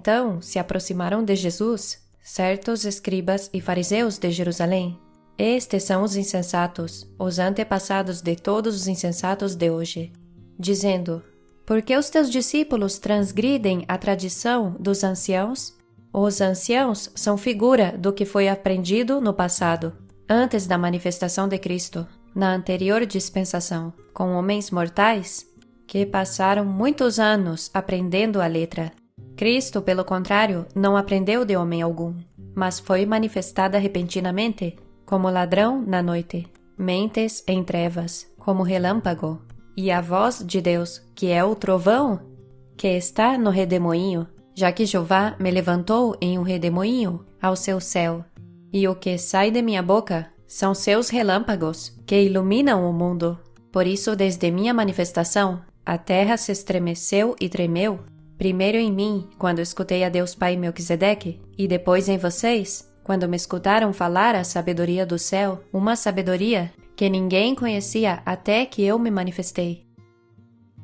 Então se aproximaram de Jesus certos escribas e fariseus de Jerusalém. Estes são os insensatos, os antepassados de todos os insensatos de hoje, dizendo: por que os teus discípulos transgridem a tradição dos anciãos? Os anciãos são figura do que foi aprendido no passado, antes da manifestação de Cristo, na anterior dispensação, com homens mortais que passaram muitos anos aprendendo a letra. Cristo, pelo contrário, não aprendeu de homem algum, mas foi manifestada repentinamente, como ladrão na noite, mentes em trevas, como relâmpago, e a voz de Deus, que é o trovão, que está no redemoinho, já que Jeová me levantou em um redemoinho ao seu céu, e o que sai de minha boca são seus relâmpagos, que iluminam o mundo. Por isso, desde minha manifestação, a terra se estremeceu e tremeu, primeiro em mim, quando escutei a Deus Pai Melquisedeque, e depois em vocês, quando me escutaram falar a sabedoria do céu, uma sabedoria que ninguém conhecia até que eu me manifestei.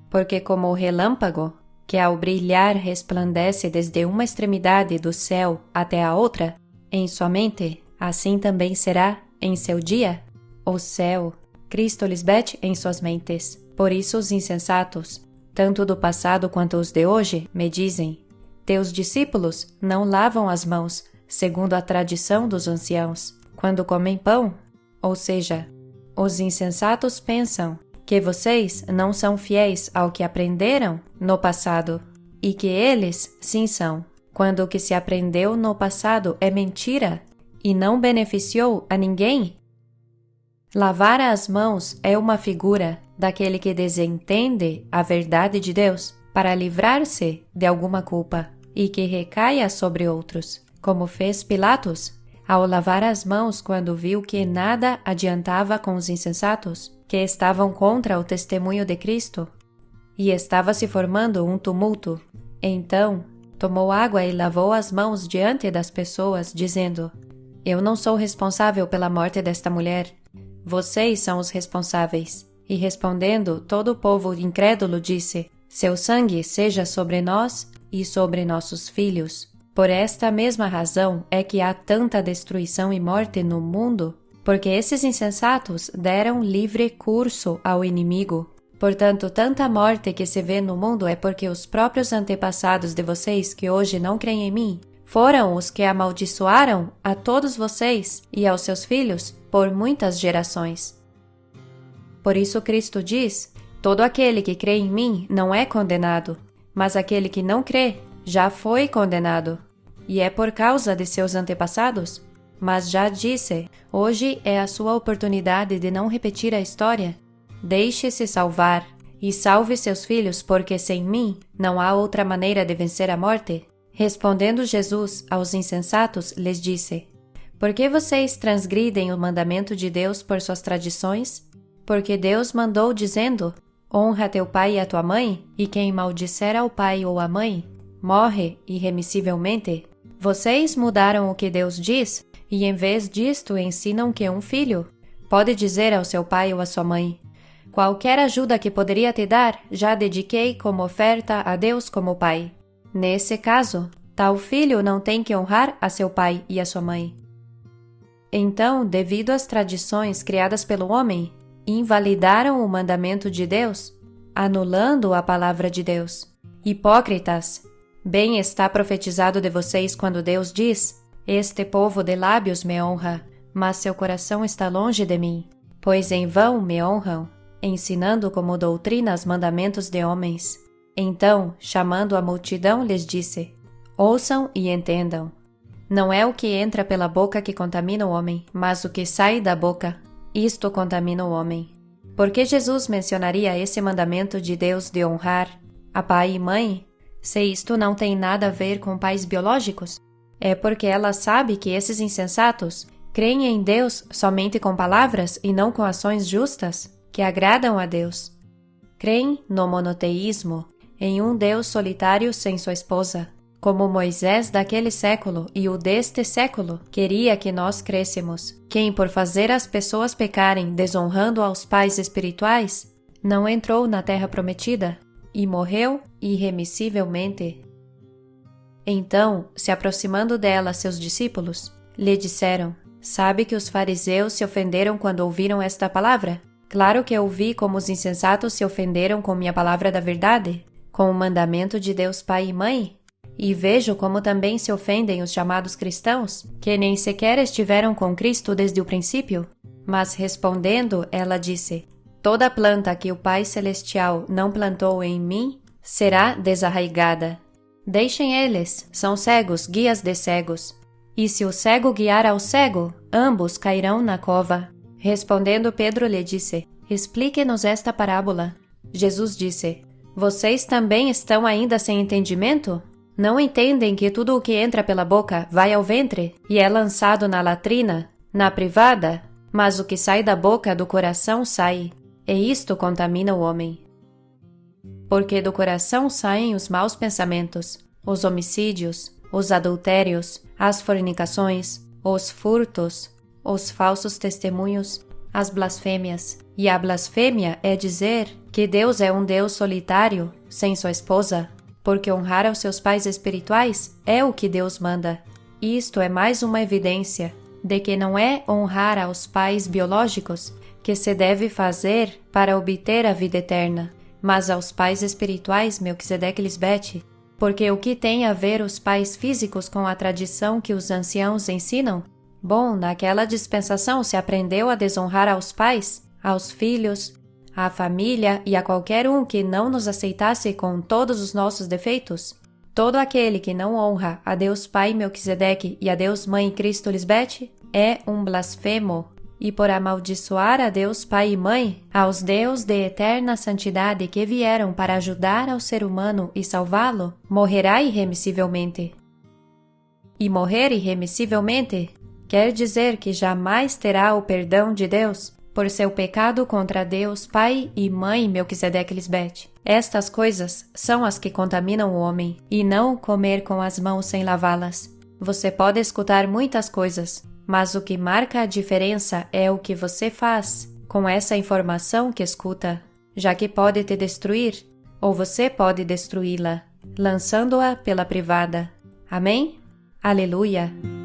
Porque como o relâmpago, que ao brilhar resplandece desde uma extremidade do céu até a outra, em sua mente, assim também será em seu dia. O céu, Cristo lhes mete em suas mentes. Por isso os insensatos, tanto do passado quanto os de hoje, me dizem: teus discípulos não lavam as mãos, segundo a tradição dos anciãos, quando comem pão. Ou seja, os insensatos pensam que vocês não são fiéis ao que aprenderam no passado, e que eles, sim, são, quando o que se aprendeu no passado é mentira e não beneficiou a ninguém. Lavar as mãos é uma figura daquele que desentende a verdade de Deus para livrar-se de alguma culpa e que recaia sobre outros, como fez Pilatos ao lavar as mãos quando viu que nada adiantava com os insensatos, que estavam contra o testemunho de Cristo, e estava se formando um tumulto. Então, tomou água e lavou as mãos diante das pessoas, dizendo: eu não sou responsável pela morte desta mulher. Vocês são os responsáveis. E respondendo, todo o povo incrédulo disse: seu sangue seja sobre nós e sobre nossos filhos. Por esta mesma razão é que há tanta destruição e morte no mundo, porque esses insensatos deram livre curso ao inimigo. Portanto, tanta morte que se vê no mundo é porque os próprios antepassados de vocês, que hoje não creem em mim, foram os que amaldiçoaram a todos vocês e aos seus filhos por muitas gerações. Por isso Cristo diz: todo aquele que crê em mim não é condenado, mas aquele que não crê já foi condenado. E é por causa de seus antepassados? Mas já disse, hoje é a sua oportunidade de não repetir a história. Deixe-se salvar e salve seus filhos, porque sem mim não há outra maneira de vencer a morte. Respondendo Jesus aos insensatos, lhes disse: por que vocês transgridem o mandamento de Deus por suas tradições? Porque Deus mandou dizendo: honra teu pai e a tua mãe, e quem maldisser ao pai ou à mãe, morre irremissivelmente. Vocês mudaram o que Deus diz, e em vez disto ensinam que um filho pode dizer ao seu pai ou à sua mãe: qualquer ajuda que poderia te dar, já dediquei como oferta a Deus como pai. Nesse caso, tal filho não tem que honrar a seu pai e a sua mãe. Então, devido às tradições criadas pelo homem, invalidaram o mandamento de Deus, anulando a palavra de Deus. Hipócritas! Bem está profetizado de vocês quando Deus diz: este povo de lábios me honra, mas seu coração está longe de mim, pois em vão me honram, ensinando como doutrina os mandamentos de homens. Então, chamando a multidão, lhes disse: ouçam e entendam. Não é o que entra pela boca que contamina o homem, mas o que sai da boca. Isto contamina o homem. Por que Jesus mencionaria esse mandamento de Deus de honrar a pai e mãe, se isto não tem nada a ver com pais biológicos? É porque ela sabe que esses insensatos creem em Deus somente com palavras e não com ações justas, que agradam a Deus. Creem no monoteísmo, em um Deus solitário sem sua esposa, como Moisés daquele século e o deste século queria que nós crêssemos, quem por fazer as pessoas pecarem desonrando aos pais espirituais, não entrou na terra prometida e morreu irremissivelmente. Então, se aproximando dela seus discípulos, lhe disseram: Sabe que os fariseus se ofenderam quando ouviram esta palavra? Claro que ouvi como os insensatos se ofenderam com minha palavra da verdade, com o mandamento de Deus Pai e Mãe. E vejo como também se ofendem os chamados cristãos, que nem sequer estiveram com Cristo desde o princípio. Mas respondendo, ela disse: Toda planta que o Pai Celestial não plantou em mim será desarraigada. Deixem eles, são cegos, guias de cegos. E se o cego guiar ao cego, ambos cairão na cova. Respondendo, Pedro lhe disse: Explique-nos esta parábola. Jesus disse: Vocês também estão ainda sem entendimento? Não entendem que tudo o que entra pela boca vai ao ventre e é lançado na latrina, na privada? Mas o que sai da boca do coração sai, e isto contamina o homem. Porque do coração saem os maus pensamentos, os homicídios, os adultérios, as fornicações, os furtos, os falsos testemunhos, as blasfêmias. E a blasfêmia é dizer que Deus é um Deus solitário, sem sua esposa, porque honrar aos seus pais espirituais é o que Deus manda. Isto é mais uma evidência de que não é honrar aos pais biológicos que se deve fazer para obter a vida eterna, mas aos pais espirituais, Melquisedeque e Lisbete, porque o que tem a ver os pais físicos com a tradição que os anciãos ensinam? Bom, naquela dispensação se aprendeu a desonrar aos pais, aos filhos, à família e a qualquer um que não nos aceitasse com todos os nossos defeitos. Todo aquele que não honra a Deus Pai Melquisedeque e a Deus Mãe Cristo Lisbete é um blasfemo, e por amaldiçoar a Deus Pai e Mãe, aos Deus de eterna santidade que vieram para ajudar ao ser humano e salvá-lo, morrerá irremissivelmente. E morrer irremissivelmente quer dizer que jamais terá o perdão de Deus por seu pecado contra Deus Pai e Mãe Melquisedeque e Lisbete. Estas coisas são as que contaminam o homem, e não comer com as mãos sem lavá-las. Você pode escutar muitas coisas, mas o que marca a diferença é o que você faz com essa informação que escuta, já que pode te destruir, ou você pode destruí-la, lançando-a pela privada. Amém? Aleluia!